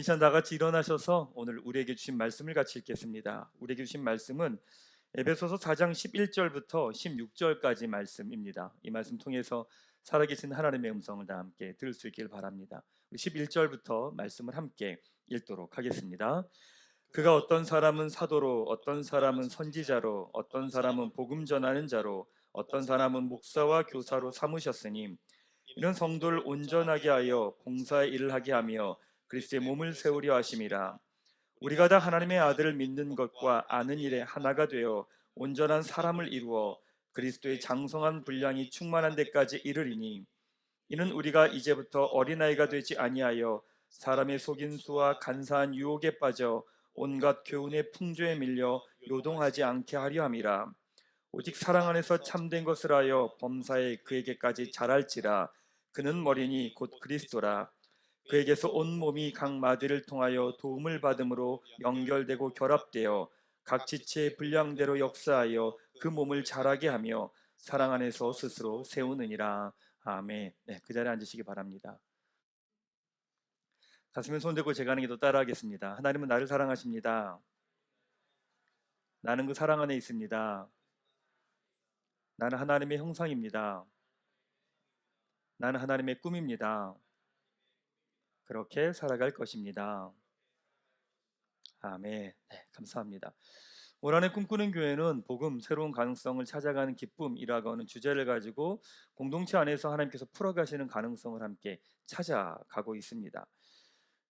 시간 다 같이 일어나셔서 오늘 우리에게 주신 말씀을 같이 읽겠습니다. 우리에게 주신 말씀은 에베소서 4장 11절부터 16절까지 말씀입니다. 이 말씀 통해서 살아계신 하나님의 음성을 다 함께 들을 수 있길 바랍니다. 11절부터 말씀을 함께 읽도록 하겠습니다. 그가 어떤 사람은 사도로, 어떤 사람은 선지자로, 어떤 사람은 복음 전하는 자로, 어떤 사람은 목사와 교사로 삼으셨으니 이는 성도를 온전하게 하여 봉사의 일을 하게 하며 그리스도의 몸을 세우려 하심이라. 우리가 다 하나님의 아들을 믿는 것과 아는 일에 하나가 되어 온전한 사람을 이루어 그리스도의 장성한 분량이 충만한 데까지 이르리니 이는 우리가 이제부터 어린아이가 되지 아니하여 사람의 속임수와 간사한 유혹에 빠져 온갖 교훈의 풍조에 밀려 요동하지 않게 하려 함이라. 오직 사랑 안에서 참된 것을 하여 범사에 그에게까지 자랄지라. 그는 머리니 곧 그리스도라. 그에게서 온 몸이 각 마디를 통하여 도움을 받음으로 연결되고 결합되어 각 지체의 분량대로 역사하여 그 몸을 자라게 하며 사랑 안에서 스스로 세우느니라. 아멘. 네, 그 자리에 앉으시기 바랍니다. 가슴에 손대고 제가 하는 기도 따라하겠습니다. 하나님은 나를 사랑하십니다. 나는 그 사랑 안에 있습니다. 나는 하나님의 형상입니다. 나는 하나님의 꿈입니다. 그렇게 살아갈 것입니다. 아멘. 네, 감사합니다. 올 한해 꿈꾸는 교회는 복음, 새로운 가능성을 찾아가는 기쁨이라고 하는 주제를 가지고 공동체 안에서 하나님께서 풀어가시는 가능성을 함께 찾아가고 있습니다.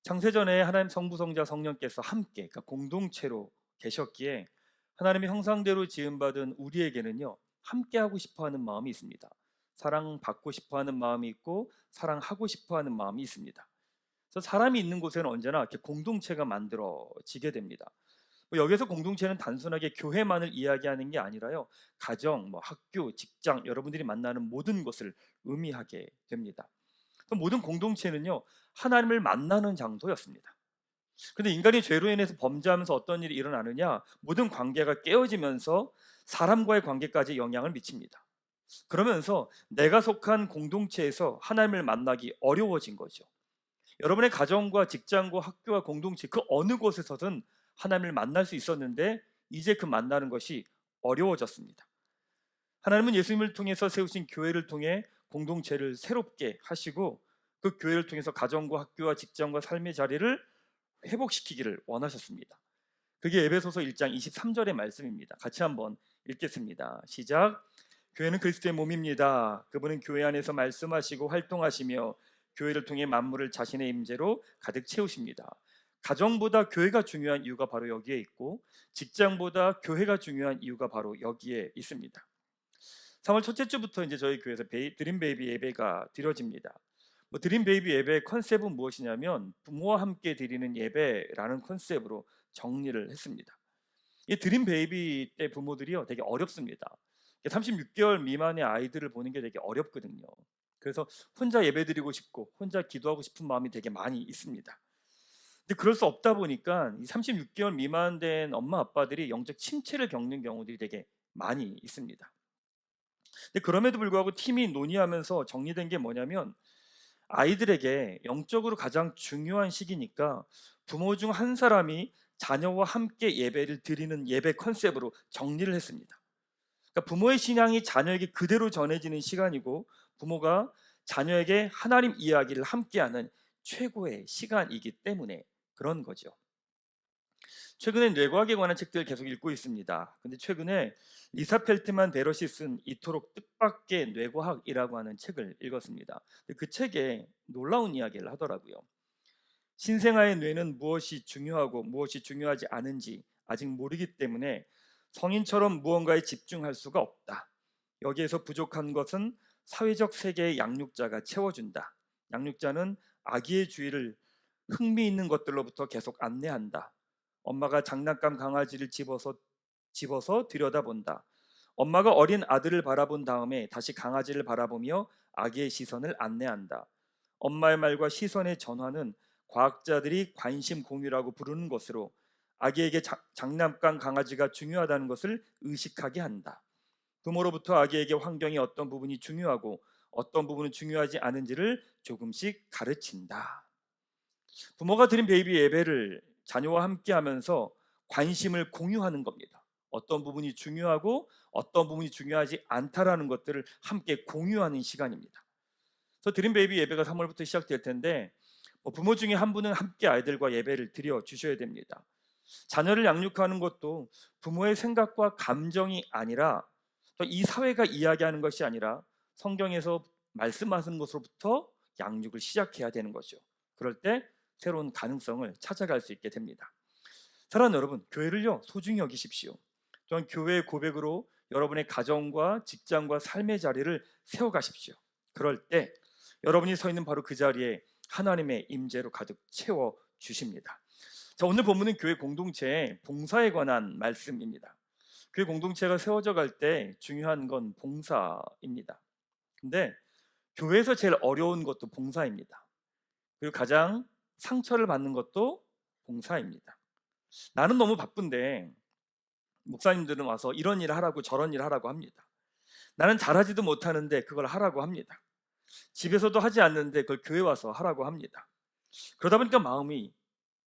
창세전에 하나님 성부, 성자, 성령께서 함께, 그러니까 공동체로 계셨기에 하나님의 형상대로 지음받은 우리에게는요, 함께하고 싶어하는 마음이 있습니다. 사랑받고 싶어하는 마음이 있고 사랑하고 싶어하는 마음이 있습니다. 그래서 사람이 있는 곳에는 언제나 이렇게 공동체가 만들어지게 됩니다. 여기서 공동체는 단순하게 교회만을 이야기하는 게 아니라요, 가정, 학교, 직장, 여러분들이 만나는 모든 것을 의미하게 됩니다. 모든 공동체는요, 하나님을 만나는 장소였습니다. 근데 인간이 죄로 인해서 범죄하면서 어떤 일이 일어나느냐, 모든 관계가 깨어지면서 사람과의 관계까지 영향을 미칩니다. 그러면서 내가 속한 공동체에서 하나님을 만나기 어려워진 거죠. 여러분의 가정과 직장과 학교와 공동체 그 어느 곳에서든 하나님을 만날 수 있었는데 이제 그 만나는 것이 어려워졌습니다. 하나님은 예수님을 통해서 세우신 교회를 통해 공동체를 새롭게 하시고 그 교회를 통해서 가정과 학교와 직장과 삶의 자리를 회복시키기를 원하셨습니다. 그게 에베소서 1장 23절의 말씀입니다. 같이 한번 읽겠습니다. 시작. 교회는 그리스도의 몸입니다. 그분은 교회 안에서 말씀하시고 활동하시며 교회를 통해 만물을 자신의 임재로 가득 채우십니다. 가정보다 교회가 중요한 이유가 바로 여기에 있고 직장보다 교회가 중요한 이유가 바로 여기에 있습니다. 3월 첫째 주부터 이제 저희 교회에서 드림 베이비 예배가 드려집니다. 드림 베이비 예배의 컨셉은 무엇이냐면 부모와 함께 드리는 예배라는 컨셉으로 정리를 했습니다. 이 드림 베이비 때 부모들이요 되게 어렵습니다. 36개월 미만의 아이들을 보는 게 되게 어렵거든요. 그래서 혼자 예배드리고 싶고 혼자 기도하고 싶은 마음이 되게 많이 있습니다. 근데 그럴 수 없다 보니까 이 36개월 미만 된 엄마 아빠들이 영적 침체를 겪는 경우들이 되게 많이 있습니다. 근데 그럼에도 불구하고 팀이 논의하면서 정리된 게 뭐냐면 아이들에게 영적으로 가장 중요한 시기니까 부모 중 한 사람이 자녀와 함께 예배를 드리는 예배 컨셉으로 정리를 했습니다. 그러니까 부모의 신앙이 자녀에게 그대로 전해지는 시간이고 부모가 자녀에게 하나님 이야기를 함께하는 최고의 시간이기 때문에 그런 거죠. 최근에 뇌과학에 관한 책들을 계속 읽고 있습니다. 근데 최근에 리사 펠트만 베러시 쓴 이토록 뜻밖의 뇌과학이라고 하는 책을 읽었습니다. 그 책에 놀라운 이야기를 하더라고요. 신생아의 뇌는 무엇이 중요하고 무엇이 중요하지 않은지 아직 모르기 때문에 성인처럼 무언가에 집중할 수가 없다. 여기에서 부족한 것은 사회적 세계의 양육자가 채워준다. 양육자는 아기의 주의를 흥미있는 것들로부터 계속 안내한다. 엄마가 장난감 강아지를 집어서 들여다본다. 엄마가 어린 아들을 바라본 다음에 다시 강아지를 바라보며 아기의 시선을 안내한다. 엄마의 말과 시선의 전환은 과학자들이 관심 공유라고 부르는 것으로 아기에게 장난감 강아지가 중요하다는 것을 의식하게 한다. 부모로부터 아기에게 환경의 어떤 부분이 중요하고 어떤 부분은 중요하지 않은지를 조금씩 가르친다. 부모가 드린 베이비 예배를 자녀와 함께 하면서 관심을 공유하는 겁니다. 어떤 부분이 중요하고 어떤 부분이 중요하지 않다라는 것들을 함께 공유하는 시간입니다. 그래서 드림 베이비 예배가 3월부터 시작될 텐데 부모 중에 한 분은 함께 아이들과 예배를 드려 주셔야 됩니다. 자녀를 양육하는 것도 부모의 생각과 감정이 아니라 또 이 사회가 이야기하는 것이 아니라 성경에서 말씀하신 것으로부터 양육을 시작해야 되는 거죠. 그럴 때 새로운 가능성을 찾아갈 수 있게 됩니다. 사랑하는 여러분, 교회를요 소중히 여기십시오. 또한 교회의 고백으로 여러분의 가정과 직장과 삶의 자리를 세워가십시오. 그럴 때 여러분이 서 있는 바로 그 자리에 하나님의 임재로 가득 채워 주십니다. 자, 오늘 본문은 교회 공동체의 봉사에 관한 말씀입니다. 교회 공동체가 세워져 갈 때 중요한 건 봉사입니다. 근데 교회에서 제일 어려운 것도 봉사입니다. 그리고 가장 상처를 받는 것도 봉사입니다. 나는 너무 바쁜데 목사님들은 와서 이런 일 하라고 저런 일 하라고 합니다. 나는 잘하지도 못하는데 그걸 하라고 합니다. 집에서도 하지 않는데 그걸 교회 와서 하라고 합니다. 그러다 보니까 마음이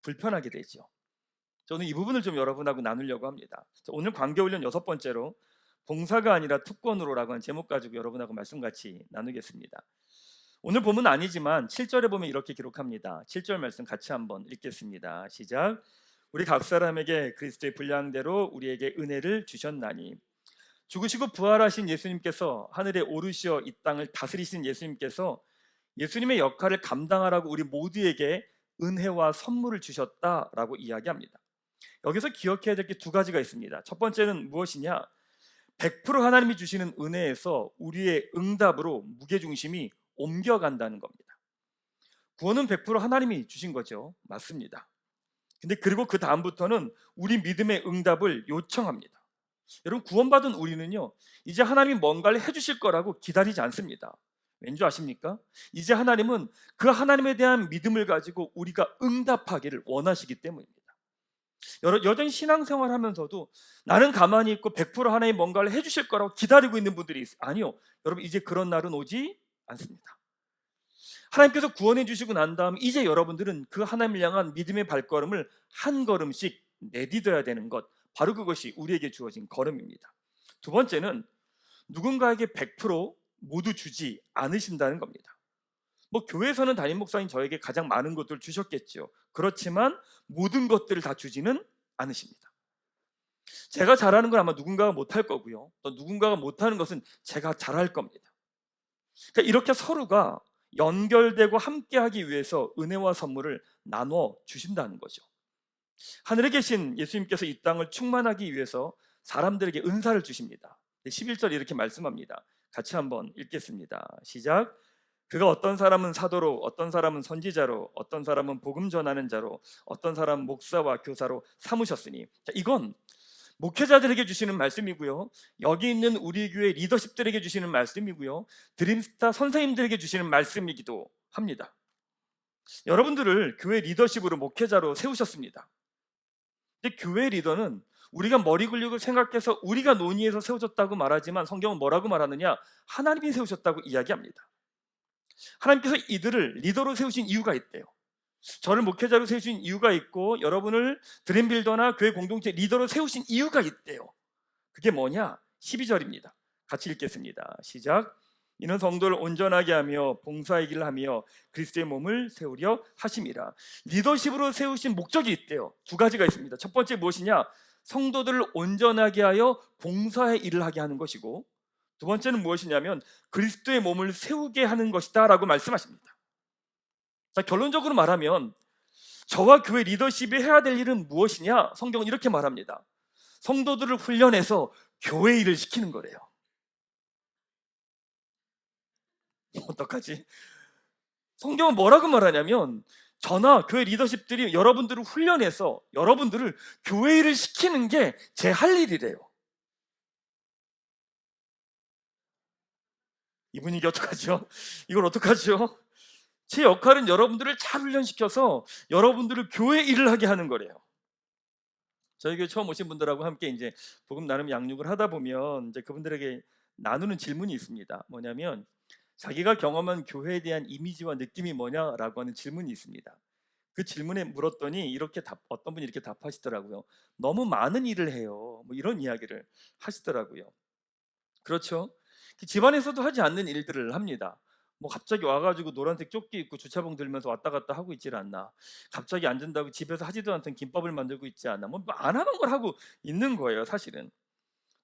불편하게 되죠. 저는 이 부분을 좀 여러분하고 나누려고 합니다. 오늘 관계훈련 6번째로 봉사가 아니라 특권으로라고 하는 제목 가지고 여러분하고 말씀 같이 나누겠습니다. 오늘 본문 아니지만 7절에 보면 이렇게 기록합니다. 7절 말씀 같이 한번 읽겠습니다. 시작. 우리 각 사람에게 그리스도의 분량대로 우리에게 은혜를 주셨나니 죽으시고 부활하신 예수님께서 하늘에 오르시어 이 땅을 다스리신 예수님께서 예수님의 역할을 감당하라고 우리 모두에게 은혜와 선물을 주셨다라고 이야기합니다. 여기서 기억해야 될 게 두 가지가 있습니다. 첫 번째는 무엇이냐? 100% 하나님이 주시는 은혜에서 우리의 응답으로 무게중심이 옮겨간다는 겁니다. 구원은 100% 하나님이 주신 거죠. 맞습니다. 근데 그리고 그 다음부터는 우리 믿음의 응답을 요청합니다. 여러분, 구원받은 우리는요 이제 하나님이 뭔가를 해주실 거라고 기다리지 않습니다. 왠지 아십니까? 이제 하나님은 그 하나님에 대한 믿음을 가지고 우리가 응답하기를 원하시기 때문입니다. 여전히 신앙생활 하면서도 나는 가만히 있고 100% 하나님 뭔가를 해주실 거라고 기다리고 있는 분들이 있어요. 아니요, 여러분, 이제 그런 날은 오지 않습니다. 하나님께서 구원해 주시고 난 다음 이제 여러분들은 그 하나님을 향한 믿음의 발걸음을 한 걸음씩 내딛어야 되는 것, 바로 그것이 우리에게 주어진 걸음입니다. 두 번째는 누군가에게 100% 모두 주지 않으신다는 겁니다. 교회에서는 담임 목사님 저에게 가장 많은 것들을 주셨겠죠. 그렇지만 모든 것들을 다 주지는 않으십니다. 제가 잘하는 건 아마 누군가가 못할 거고요. 또 누군가가 못하는 것은 제가 잘할 겁니다. 그러니까 이렇게 서로가 연결되고 함께하기 위해서 은혜와 선물을 나눠 주신다는 거죠. 하늘에 계신 예수님께서 이 땅을 충만하기 위해서 사람들에게 은사를 주십니다. 11절 이렇게 말씀합니다. 같이 한번 읽겠습니다. 시작. 그가 어떤 사람은 사도로, 어떤 사람은 선지자로, 어떤 사람은 복음 전하는 자로, 어떤 사람은 목사와 교사로 삼으셨으니. 자, 이건 목회자들에게 주시는 말씀이고요, 여기 있는 우리 교회 리더십들에게 주시는 말씀이고요, 드림스타 선생님들에게 주시는 말씀이기도 합니다. 여러분들을 교회 리더십으로 목회자로 세우셨습니다. 근데 교회 리더는 우리가 머리 굴리고 생각해서 우리가 논의해서 세워졌다고 말하지만 성경은 뭐라고 말하느냐? 하나님이 세우셨다고 이야기합니다. 하나님께서 이들을 리더로 세우신 이유가 있대요. 저를 목회자로 세우신 이유가 있고 여러분을 드림빌더나 교회 공동체 리더로 세우신 이유가 있대요. 그게 뭐냐? 12절입니다. 같이 읽겠습니다. 시작. 이는 성도를 온전하게 하며 봉사의 길을 하며 그리스도의 몸을 세우려 하심이라. 리더십으로 세우신 목적이 있대요. 두 가지가 있습니다. 첫 번째 무엇이냐? 성도들을 온전하게 하여 봉사의 일을 하게 하는 것이고, 두 번째는 무엇이냐면 그리스도의 몸을 세우게 하는 것이다 라고 말씀하십니다. 자, 결론적으로 말하면 저와 교회 리더십이 해야 될 일은 무엇이냐? 성경은 이렇게 말합니다. 성도들을 훈련해서 교회 일을 시키는 거래요. 어떡하지? 성경은 뭐라고 말하냐면 저나 교회 리더십들이 여러분들을 훈련해서 여러분들을 교회 일을 시키는 게 제 할 일이래요. 이 분위기 어떡하죠? 이걸 어떡하죠? 제 역할은 여러분들을 잘 훈련시켜서 여러분들을 교회 일을 하게 하는 거래요. 저희 교회 처음 오신 분들하고 함께 이제 복음 나눔 양육을 하다 보면 이제 그분들에게 나누는 질문이 있습니다. 뭐냐면 자기가 경험한 교회에 대한 이미지와 느낌이 뭐냐라고 하는 질문이 있습니다. 그 질문에 물었더니 어떤 분이 이렇게 답하시더라고요. 너무 많은 일을 해요. 뭐 이런 이야기를 하시더라고요. 그렇죠? 집안에서도 하지 않는 일들을 합니다. 뭐 갑자기 와가지고 노란색 조끼 입고 주차봉 들면서 왔다 갔다 하고 있질 않나. 갑자기 안 된다고 집에서 하지도 않던 김밥을 만들고 있지 않나. 뭐 안 하는 걸 하고 있는 거예요, 사실은.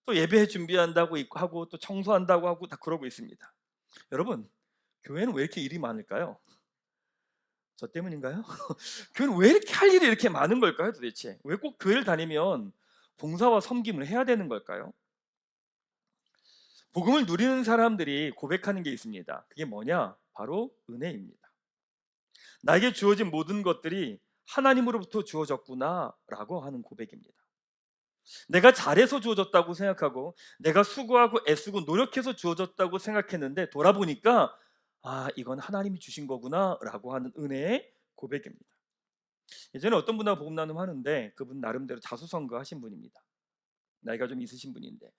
또 예배 준비한다고 하고 또 청소한다고 하고 다 그러고 있습니다. 여러분, 교회는 왜 이렇게 일이 많을까요? 저 때문인가요? 교회는 왜 이렇게 할 일이 이렇게 많은 걸까요, 도대체? 왜 꼭 교회를 다니면 봉사와 섬김을 해야 되는 걸까요? 복음을 누리는 사람들이 고백하는 게 있습니다. 그게 뭐냐? 바로 은혜입니다. 나에게 주어진 모든 것들이 하나님으로부터 주어졌구나라고 하는 고백입니다. 내가 잘해서 주어졌다고 생각하고 내가 수고하고 애쓰고 노력해서 주어졌다고 생각했는데 돌아보니까 이건 하나님이 주신 거구나라고 하는 은혜의 고백입니다. 예전에 어떤 분하고 복음 나눔 하는데 그분 나름대로 자수성가하신 분입니다. 나이가 좀 있으신 분인데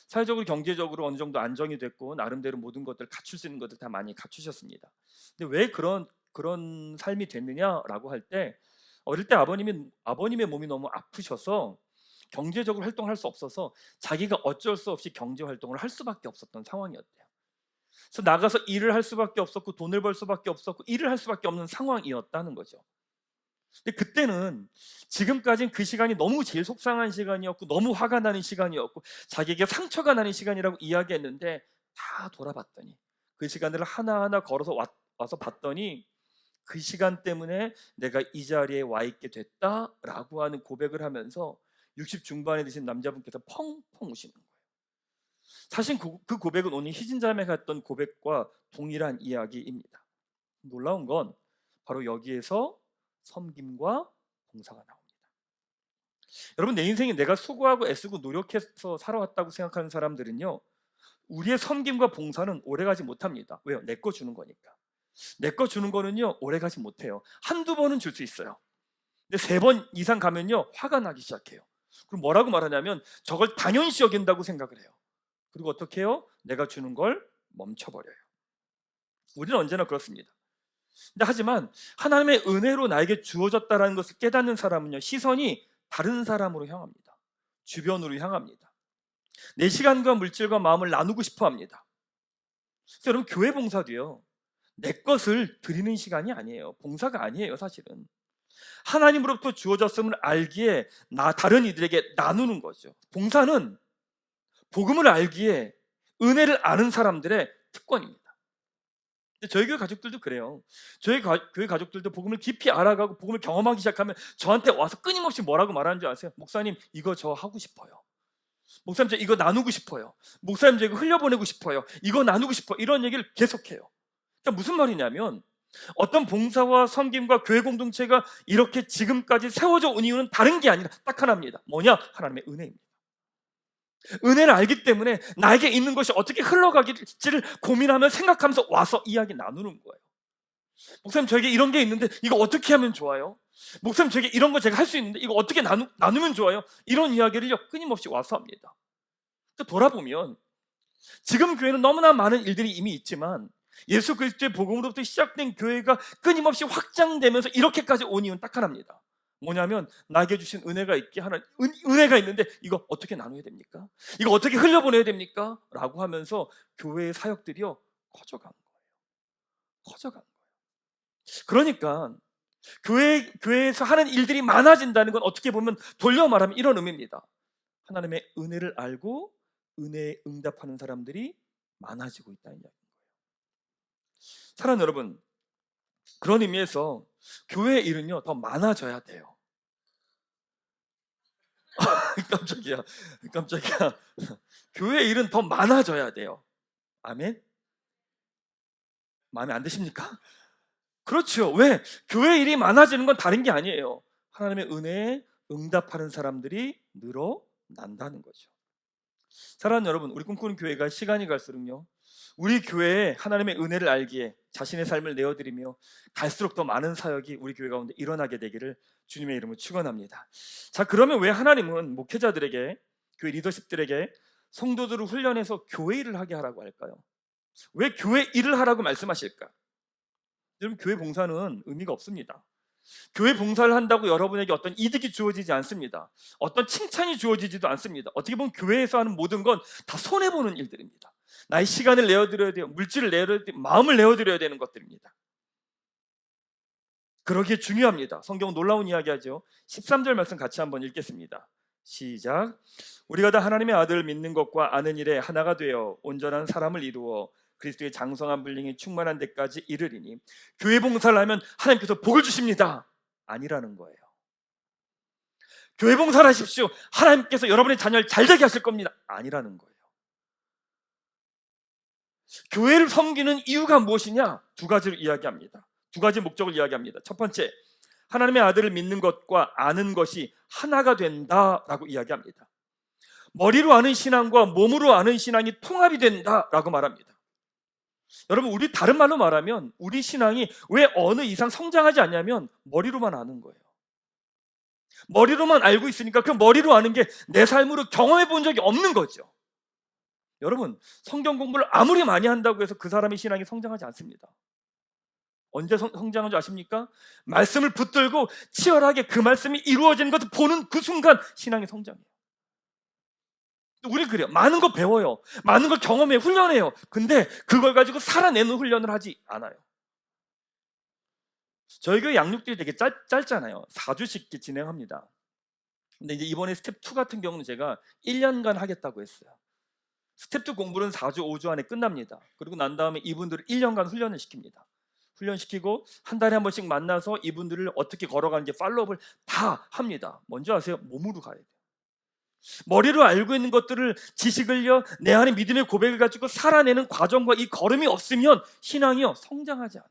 사회적으로 경제적으로 어느 정도 안정이 됐고 나름대로 모든 것들 갖출 수 있는 것들 다 많이 갖추셨습니다. 근데 왜 그런 삶이 됐느냐라고 할 때 어릴 때 아버님의 몸이 너무 아프셔서 경제적으로 활동할 수 없어서 자기가 어쩔 수 없이 경제 활동을 할 수밖에 없었던 상황이었대요. 그래서 나가서 일을 할 수밖에 없었고 돈을 벌 수밖에 없었고 일을 할 수밖에 없는 상황이었다는 거죠. 근데 그때는 지금까지는 그 시간이 너무 제일 속상한 시간이었고 너무 화가 나는 시간이었고 자기에게 상처가 나는 시간이라고 이야기했는데 다 돌아봤더니 그 시간들을 하나하나 걸어서 와서 봤더니 그 시간 때문에 내가 이 자리에 와 있게 됐다라고 하는 고백을 하면서 60 중반에 드신 남자분께서 펑펑 우시는 거예요. 사실 그 고백은 오늘 희진자매가 했던 고백과 동일한 이야기입니다. 놀라운 건 바로 여기에서 섬김과 봉사가 나옵니다. 여러분, 내 인생에 내가 수고하고 애쓰고 노력해서 살아왔다고 생각하는 사람들은요, 우리의 섬김과 봉사는 오래가지 못합니다. 왜요? 내 거 주는 거니까. 내 거 주는 거는요 오래가지 못해요. 한두 번은 줄 수 있어요. 근데 3번 이상 가면요 화가 나기 시작해요. 그럼 뭐라고 말하냐면 저걸 당연시 여긴다고 생각을 해요. 그리고 어떻게 해요? 내가 주는 걸 멈춰버려요. 우리는 언제나 그렇습니다. 근데 하지만 하나님의 은혜로 나에게 주어졌다는 것을 깨닫는 사람은요 시선이 다른 사람으로 향합니다. 주변으로 향합니다. 내 시간과 물질과 마음을 나누고 싶어 합니다. 그래서 여러분, 교회 봉사도요 내 것을 드리는 시간이 아니에요. 봉사가 아니에요. 사실은 하나님으로부터 주어졌음을 알기에 다른 이들에게 나누는 거죠. 봉사는 복음을 알기에 은혜를 아는 사람들의 특권입니다. 저희 교회 가족들도 그래요. 저희 교회 가족들도 복음을 깊이 알아가고 복음을 경험하기 시작하면 저한테 와서 끊임없이 뭐라고 말하는지 아세요? 목사님, 이거 저 하고 싶어요. 목사님, 저 이거 나누고 싶어요. 목사님, 저 이거 흘려보내고 싶어요. 이거 나누고 싶어요. 이런 얘기를 계속해요. 그러니까 무슨 말이냐면 어떤 봉사와 섬김과 교회 공동체가 이렇게 지금까지 세워져 온 이유는 다른 게 아니라 딱 하나입니다. 뭐냐? 하나님의 은혜입니다. 은혜를 알기 때문에 나에게 있는 것이 어떻게 흘러가길지를 고민하며 생각하면서 와서 이야기 나누는 거예요. 목사님, 저에게 이런 게 있는데 이거 어떻게 하면 좋아요? 목사님, 저에게 이런 거 제가 할 수 있는데 이거 어떻게 나누면 좋아요? 이런 이야기를 끊임없이 와서 합니다. 돌아보면 지금 교회는 너무나 많은 일들이 이미 있지만 예수 그리스도의 복음으로부터 시작된 교회가 끊임없이 확장되면서 이렇게까지 온 이유는 딱 하나입니다. 뭐냐면 나에게 주신 은혜가 있게 하는 은혜가 있는데 이거 어떻게 나눠야 됩니까? 이거 어떻게 흘려보내야 됩니까? 라고 하면서 교회의 사역들이요 커져간 거예요. 커져간 거예요. 그러니까 교회에서 하는 일들이 많아진다는 건 어떻게 보면 돌려 말하면 이런 의미입니다. 하나님의 은혜를 알고 은혜에 응답하는 사람들이 많아지고 있다는 이야기입니다. 사랑하는 여러분, 그런 의미에서 교회의 일은요 더 많아져야 돼요. 깜짝이야. 교회의 일은 더 많아져야 돼요. 아멘? 마음에 안 드십니까? 그렇죠. 왜? 교회 일이 많아지는 건 다른 게 아니에요. 하나님의 은혜에 응답하는 사람들이 늘어난다는 거죠. 사랑하는 여러분, 우리 꿈꾸는 교회가 시간이 갈수록요 우리 교회에 하나님의 은혜를 알기에 자신의 삶을 내어드리며 갈수록 더 많은 사역이 우리 교회 가운데 일어나게 되기를 주님의 이름으로 축원합니다. 자, 그러면 왜 하나님은 목회자들에게, 교회 리더십들에게 성도들을 훈련해서 교회 일을 하게 하라고 할까요? 왜 교회 일을 하라고 말씀하실까? 여러분, 교회 봉사는 의미가 없습니다. 교회 봉사를 한다고 여러분에게 어떤 이득이 주어지지 않습니다. 어떤 칭찬이 주어지지도 않습니다. 어떻게 보면 교회에서 하는 모든 건 다 손해보는 일들입니다. 나의 시간을 내어드려야 돼요. 물질을 내어드려야 돼요. 마음을 내어드려야 되는 것들입니다. 그러기에 중요합니다. 성경은 놀라운 이야기하죠. 13절 말씀 같이 한번 읽겠습니다. 시작. 우리가 다 하나님의 아들을 믿는 것과 아는 일에 하나가 되어 온전한 사람을 이루어 그리스도의 장성한 분량이 충만한 데까지 이르리니, 교회 봉사를 하면 하나님께서 복을 주십니다 아니라는 거예요. 교회 봉사를 하십시오, 하나님께서 여러분의 자녀를 잘되게 하실 겁니다 아니라는 거예요. 교회를 섬기는 이유가 무엇이냐? 두 가지를 이야기합니다. 두 가지 목적을 이야기합니다. 첫 번째, 하나님의 아들을 믿는 것과 아는 것이 하나가 된다라고 이야기합니다. 머리로 아는 신앙과 몸으로 아는 신앙이 통합이 된다라고 말합니다. 여러분, 우리 다른 말로 말하면 우리 신앙이 왜 어느 이상 성장하지 않냐면 머리로만 아는 거예요. 머리로만 알고 있으니까 그 머리로 아는 게 내 삶으로 경험해 본 적이 없는 거죠. 여러분, 성경 공부를 아무리 많이 한다고 해서 그 사람의 신앙이 성장하지 않습니다. 언제 성장한 줄 아십니까? 말씀을 붙들고 치열하게 그 말씀이 이루어지는 것을 보는 그 순간 신앙이 성장해요. 우리 그래요. 많은 거 배워요. 많은 걸 경험해요. 훈련해요. 근데 그걸 가지고 살아내는 훈련을 하지 않아요. 저희 교회 양육들이 되게 짧잖아요. 4주씩 진행합니다. 근데 이제 이번에 스텝 2 같은 경우는 제가 1년간 하겠다고 했어요. 스텝 2 공부는 4주, 5주 안에 끝납니다. 그리고 난 다음에 이분들을 1년간 훈련을 시킵니다. 훈련시키고 한 달에 한 번씩 만나서 이분들을 어떻게 걸어가는지 팔로우업을 다 합니다. 뭔지 아세요? 몸으로 가야 돼요. 머리로 알고 있는 것들을, 지식을요, 내 안에 믿음의 고백을 가지고 살아내는 과정과 이 걸음이 없으면 신앙이요 성장하지 않아요.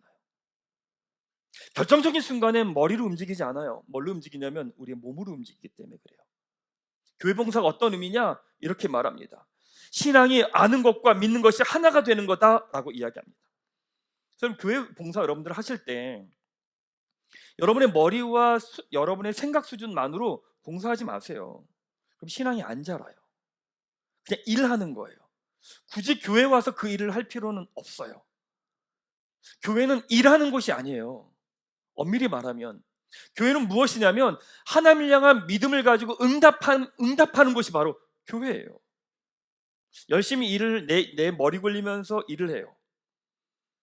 결정적인 순간엔 머리로 움직이지 않아요. 뭘로 움직이냐면 우리의 몸으로 움직이기 때문에 그래요. 교회 봉사가 어떤 의미냐? 이렇게 말합니다. 신앙이 아는 것과 믿는 것이 하나가 되는 거다라고 이야기합니다. 그럼 교회 봉사 여러분들 하실 때 여러분의 머리와 여러분의 생각 수준만으로 봉사하지 마세요. 그럼 신앙이 안 자라요. 그냥 일하는 거예요. 굳이 교회 와서 그 일을 할 필요는 없어요. 교회는 일하는 곳이 아니에요. 엄밀히 말하면 교회는 무엇이냐면 하나님을 향한 믿음을 가지고 응답하는 곳이 바로 교회예요. 열심히 일을 내 머리 굴리면서 일을 해요.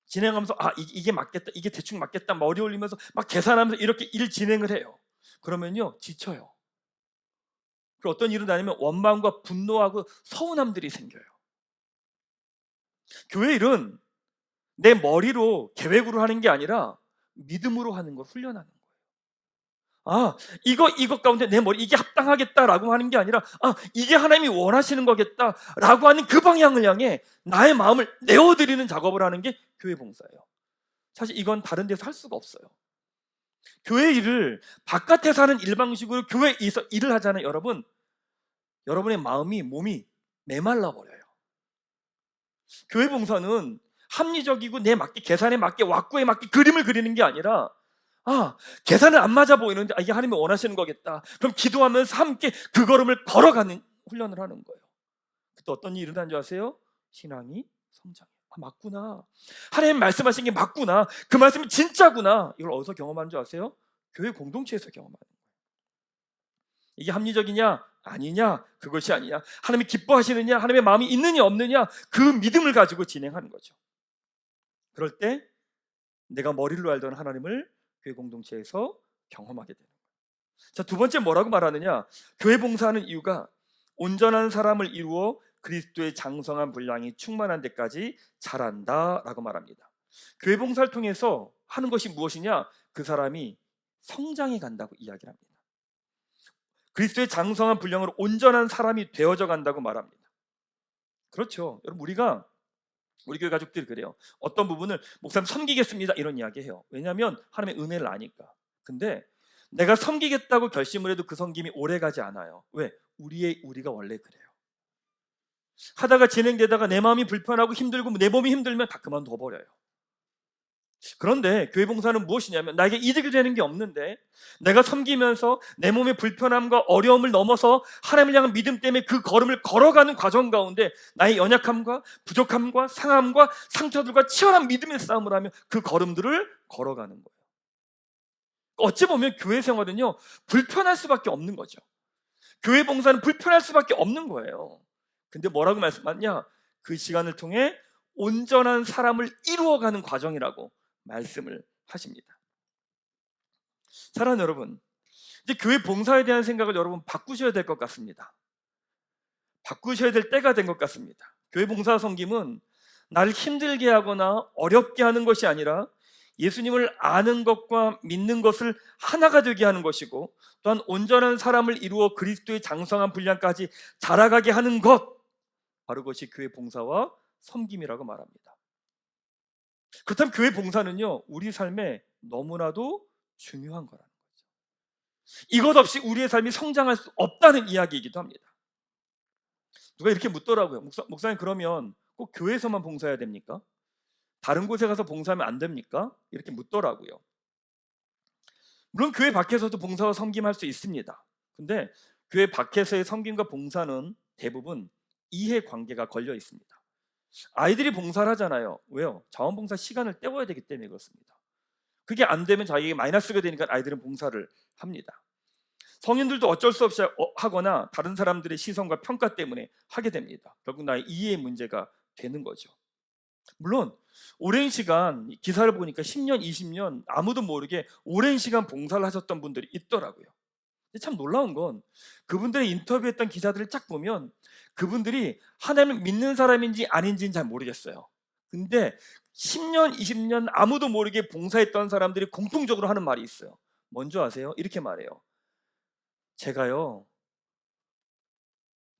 진행하면서 이게 맞겠다, 이게 대충 맞겠다 머리 올리면서 막 계산하면서 이렇게 일 진행을 해요. 그러면요 지쳐요. 그리고 어떤 일은 아니면 원망과 분노하고 서운함들이 생겨요. 교회 일은 내 머리로 계획으로 하는 게 아니라 믿음으로 하는 걸 훈련하는 거예요. 이것 가운데 내 머리 이게 합당하겠다라고 하는 게 아니라 이게 하나님이 원하시는 거겠다라고 하는 그 방향을 향해 나의 마음을 내어드리는 작업을 하는 게 교회 봉사예요. 사실 이건 다른 데서 할 수가 없어요. 교회 일을 바깥에서 하는 일 방식으로 교회에서 일을 하잖아요. 여러분의 마음이, 몸이 메말라 버려요. 교회 봉사는 합리적이고 내 맞게, 계산에 맞게, 왁구에 맞게 그림을 그리는 게 아니라 계산은 안 맞아 보이는데 이게 하나님이 원하시는 거겠다. 그럼 기도하면서 함께 그 걸음을 걸어가는 훈련을 하는 거예요. 그때 어떤 일이 일어난 줄 아세요? 신앙이 성장해요. 맞구나. 하나님 말씀하신 게 맞구나. 그 말씀이 진짜구나. 이걸 어디서 경험하는 줄 아세요? 교회 공동체에서 경험하는 거예요. 이게 합리적이냐 아니냐 그것이 아니냐, 하나님이 기뻐하시느냐, 하나님의 마음이 있느냐 없느냐, 그 믿음을 가지고 진행하는 거죠. 그럴 때 내가 머리로 알던 하나님을 교회 공동체에서 경험하게 되는 거예요. 자, 두 번째 뭐라고 말하느냐? 교회 봉사하는 이유가 온전한 사람을 이루어 그리스도의 장성한 분량이 충만한 데까지 자란다라고 말합니다. 교회 봉사를 통해서 하는 것이 무엇이냐? 그 사람이 성장해 간다고 이야기를 합니다. 그리스도의 장성한 분량으로 온전한 사람이 되어져 간다고 말합니다. 그렇죠. 여러분, 우리 교회 가족들이 그래요. 어떤 부분을 목사님 섬기겠습니다 이런 이야기해요. 왜냐하면 하나님의 은혜를 아니까. 근데 내가 섬기겠다고 결심을 해도 그 섬김이 오래가지 않아요. 왜? 우리가 원래 그래요. 하다가 진행되다가 내 마음이 불편하고 힘들고 내 몸이 힘들면 다 그만둬 버려요. 그런데 교회 봉사는 무엇이냐면 나에게 이득이 되는 게 없는데 내가 섬기면서 내 몸의 불편함과 어려움을 넘어서 하나님을 향한 믿음 때문에 그 걸음을 걸어가는 과정 가운데 나의 연약함과 부족함과 상함과 상처들과 치열한 믿음의 싸움을 하며 그 걸음들을 걸어가는 거예요. 어찌 보면 교회 생활은요, 불편할 수밖에 없는 거죠. 교회 봉사는 불편할 수밖에 없는 거예요. 근데 뭐라고 말씀하냐? 그 시간을 통해 온전한 사람을 이루어가는 과정이라고 말씀을 하십니다. 사랑하는 여러분, 이제 교회 봉사에 대한 생각을 여러분 바꾸셔야 될 것 같습니다. 바꾸셔야 될 때가 된 것 같습니다. 교회 봉사 섬김은 나를 힘들게 하거나 어렵게 하는 것이 아니라 예수님을 아는 것과 믿는 것을 하나가 되게 하는 것이고, 또한 온전한 사람을 이루어 그리스도의 장성한 분량까지 자라가게 하는 것, 바로 그것이 교회 봉사와 섬김이라고 말합니다. 그렇다면 교회 봉사는요, 우리 삶에 너무나도 중요한 거라는 거죠. 이것 없이 우리의 삶이 성장할 수 없다는 이야기이기도 합니다. 누가 이렇게 묻더라고요. 목사님, 그러면 꼭 교회에서만 봉사해야 됩니까? 다른 곳에 가서 봉사하면 안 됩니까? 이렇게 묻더라고요. 물론 교회 밖에서도 봉사와 섬김할 수 있습니다. 근데 교회 밖에서의 섬김과 봉사는 대부분 이해관계가 걸려 있습니다. 아이들이 봉사를 하잖아요. 왜요? 자원봉사 시간을 때워야 되기 때문에 그렇습니다. 그게 안 되면 자기에게 마이너스가 되니까 아이들은 봉사를 합니다. 성인들도 어쩔 수 없이 하거나 다른 사람들의 시선과 평가 때문에 하게 됩니다. 결국 나의 이해의 문제가 되는 거죠. 물론 오랜 시간, 기사를 보니까 10년, 20년 아무도 모르게 오랜 시간 봉사를 하셨던 분들이 있더라고요. 근데 참 놀라운 건 그분들의 인터뷰했던 기사들을 쫙 보면 그분들이 하나님을 믿는 사람인지 아닌지는 잘 모르겠어요. 근데 10년, 20년 아무도 모르게 봉사했던 사람들이 공통적으로 하는 말이 있어요. 뭔지 아세요? 이렇게 말해요. 제가요,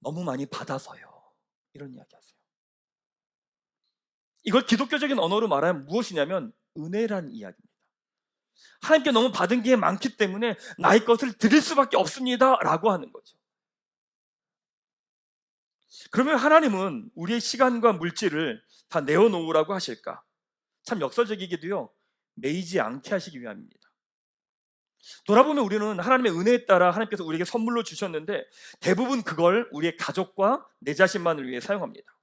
너무 많이 받아서요. 이런 이야기 하세요. 이걸 기독교적인 언어로 말하면 무엇이냐면 은혜라는 이야기입니다. 하나님께 너무 받은 게 많기 때문에 나의 것을 드릴 수밖에 없습니다 라고 하는 거죠. 그러면 하나님은 우리의 시간과 물질을 다 내어놓으라고 하실까? 참 역설적이게도요, 매이지 않게 하시기 위함입니다. 돌아보면 우리는 하나님의 은혜에 따라 하나님께서 우리에게 선물로 주셨는데 대부분 그걸 우리의 가족과 내 자신만을 위해 사용합니다.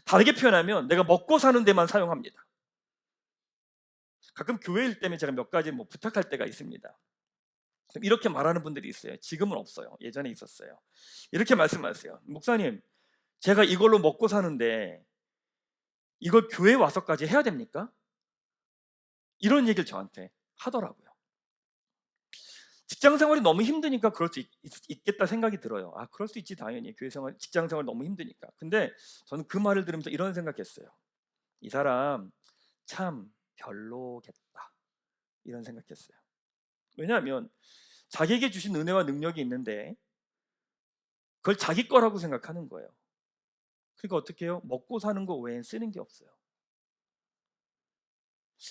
다르게 표현하면 내가 먹고 사는 데만 사용합니다. 가끔 교회일 때문에 제가 몇 가지 부탁할 때가 있습니다. 이렇게 말하는 분들이 있어요. 지금은 없어요. 예전에 있었어요. 이렇게 말씀하세요. 목사님, 제가 이걸로 먹고 사는데 이걸 교회에 와서까지 해야 됩니까? 이런 얘기를 저한테 하더라고요. 직장 생활이 너무 힘드니까 그럴 수 있겠다 생각이 들어요. 아, 그럴 수 있지 당연히. 교회 생활, 직장 생활 너무 힘드니까. 근데 저는 그 말을 들으면서 이런 생각했어요. 이 사람 참 별로겠다. 이런 생각했어요. 왜냐하면 자기에게 주신 은혜와 능력이 있는데 그걸 자기 거라고 생각하는 거예요. 그러니까 어떻게 해요? 먹고 사는 거 외엔 쓰는 게 없어요.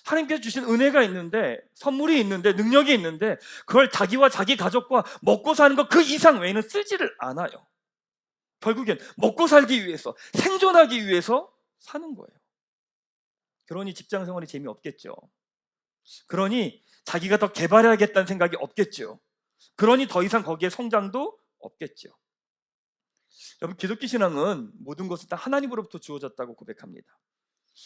하나님께서 주신 은혜가 있는데, 선물이 있는데, 능력이 있는데 그걸 자기와 자기 가족과 먹고 사는 것 그 이상 외에는 쓰지를 않아요. 결국엔 먹고 살기 위해서, 생존하기 위해서 사는 거예요. 그러니 직장 생활이 재미없겠죠. 그러니 자기가 더 개발해야겠다는 생각이 없겠죠. 그러니 더 이상 거기에 성장도 없겠죠. 여러분, 기독교 신앙은 모든 것은 다 하나님으로부터 주어졌다고 고백합니다.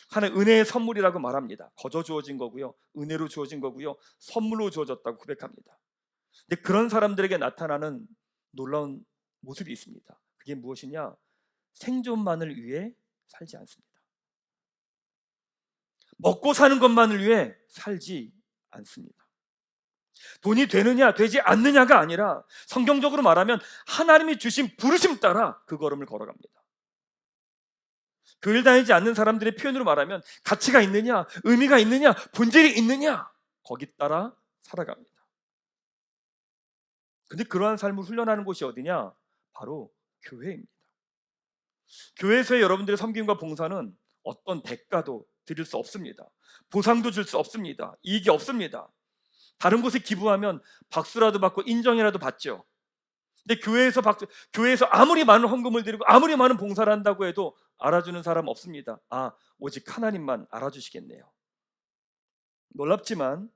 하나의 은혜의 선물이라고 말합니다. 거저 주어진 거고요, 은혜로 주어진 거고요, 선물로 주어졌다고 고백합니다. 근데 그런 사람들에게 나타나는 놀라운 모습이 있습니다. 그게 무엇이냐? 생존만을 위해 살지 않습니다. 먹고 사는 것만을 위해 살지 않습니다. 돈이 되느냐 되지 않느냐가 아니라 성경적으로 말하면 하나님이 주신 부르심 따라 그 걸음을 걸어갑니다. 교회를 다니지 않는 사람들의 표현으로 말하면 가치가 있느냐, 의미가 있느냐, 본질이 있느냐, 거기 따라 살아갑니다. 근데 그러한 삶을 훈련하는 곳이 어디냐? 바로 교회입니다. 교회에서의 여러분들의 섬김과 봉사는 어떤 대가도 드릴 수 없습니다. 보상도 줄 수 없습니다. 이익이 없습니다. 다른 곳에 기부하면 박수라도 받고 인정이라도 받죠. 근데 교회에서 아무리 많은 헌금을 드리고 아무리 많은 봉사를 한다고 해도 알아주는 사람 없습니다. 아, 오직 하나님만 알아주시겠네요. 놀랍지만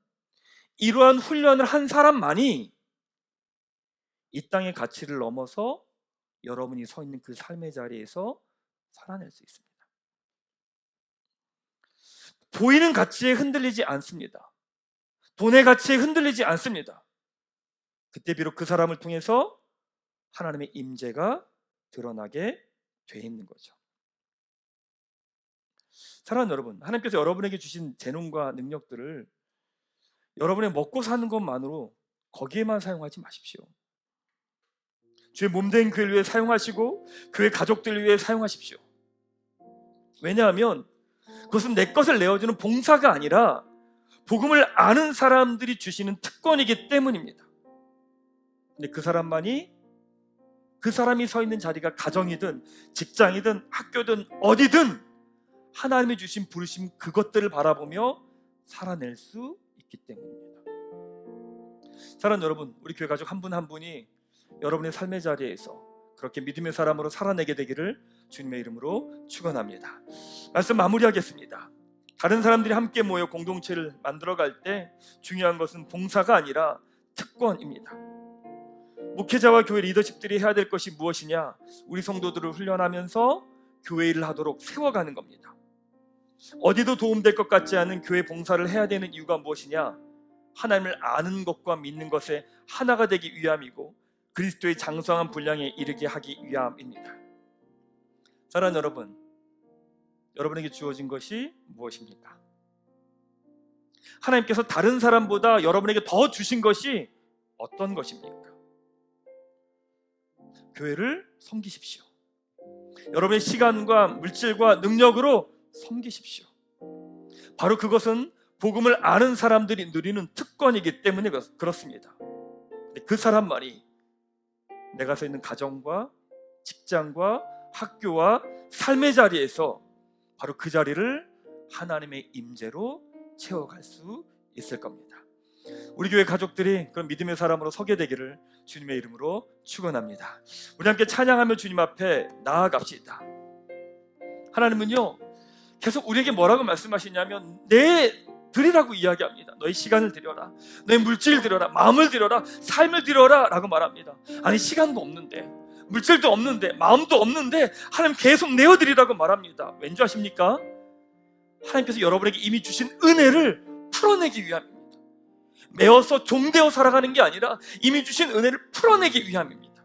이러한 훈련을 한 사람만이 이 땅의 가치를 넘어서 여러분이 서 있는 그 삶의 자리에서 살아낼 수 있습니다. 보이는 가치에 흔들리지 않습니다. 돈의 가치에 흔들리지 않습니다. 그때 비록 그 사람을 통해서 하나님의 임재가 드러나게 돼 있는 거죠. 사랑하는 여러분, 하나님께서 여러분에게 주신 재능과 능력들을 여러분의 먹고 사는 것만으로 거기에만 사용하지 마십시오. 주의 몸된 교회를 위해 사용하시고 교회 가족들을 위해 사용하십시오. 왜냐하면 그것은 내 것을 내어주는 봉사가 아니라 복음을 아는 사람들이 주시는 특권이기 때문입니다. 근데 그 사람만이, 그 사람이 서 있는 자리가 가정이든 직장이든 학교든 어디든 하나님이 주신 부르심, 그것들을 바라보며 살아낼 수 있기 때문입니다. 사랑하는 여러분, 우리 교회 가족 한 분 한 분이 여러분의 삶의 자리에서 그렇게 믿음의 사람으로 살아내게 되기를 주님의 이름으로 축원합니다. 말씀 마무리하겠습니다. 다른 사람들이 함께 모여 공동체를 만들어갈 때 중요한 것은 봉사가 아니라 특권입니다. 목회자와 교회 리더십들이 해야 될 것이 무엇이냐? 우리 성도들을 훈련하면서 교회 일을 하도록 세워가는 겁니다. 어디도 도움될 것 같지 않은 교회 봉사를 해야 되는 이유가 무엇이냐? 하나님을 아는 것과 믿는 것에 하나가 되기 위함이고 그리스도의 장성한 분량에 이르게 하기 위함입니다. 사랑하는 여러분, 여러분에게 주어진 것이 무엇입니까? 하나님께서 다른 사람보다 여러분에게 더 주신 것이 어떤 것입니까? 교회를 섬기십시오. 여러분의 시간과 물질과 능력으로 섬기십시오. 바로 그것은 복음을 아는 사람들이 누리는 특권이기 때문에 그렇습니다. 그 사람만이 내가 서 있는 가정과 직장과 학교와 삶의 자리에서 바로 그 자리를 하나님의 임재로 채워갈 수 있을 겁니다. 우리 교회 가족들이 그런 믿음의 사람으로 서게 되기를 주님의 이름으로 축원합니다. 우리 함께 찬양하며 주님 앞에 나아갑시다. 하나님은요, 계속 우리에게 뭐라고 말씀하시냐면 드리라고 이야기합니다. 너의 시간을 드려라, 너의 물질을 드려라, 마음을 드려라, 삶을 드려라 라고 말합니다. 아니, 시간도 없는데, 물질도 없는데, 마음도 없는데 하나님 계속 내어드리라고 말합니다. 왠지 아십니까? 하나님께서 여러분에게 이미 주신 은혜를 풀어내기 위함입니다. 매어서 종되어 살아가는 게 아니라 이미 주신 은혜를 풀어내기 위함입니다.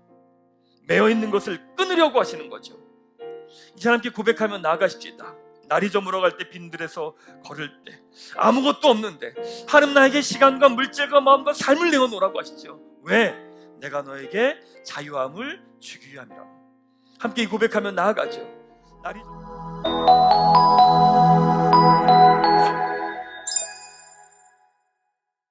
매어있는 것을 끊으려고 하시는 거죠. 이 사람께 고백하며 나아가십시다. 날이 저물어갈 때 빈들에서 걸을 때 아무것도 없는데 하나님 나에게 시간과 물질과 마음과 삶을 내어놓으라고 하시죠. 왜? 내가 너에게 자유함을 주기 위함이라고. 함께 이 고백하며 나아가죠. 날이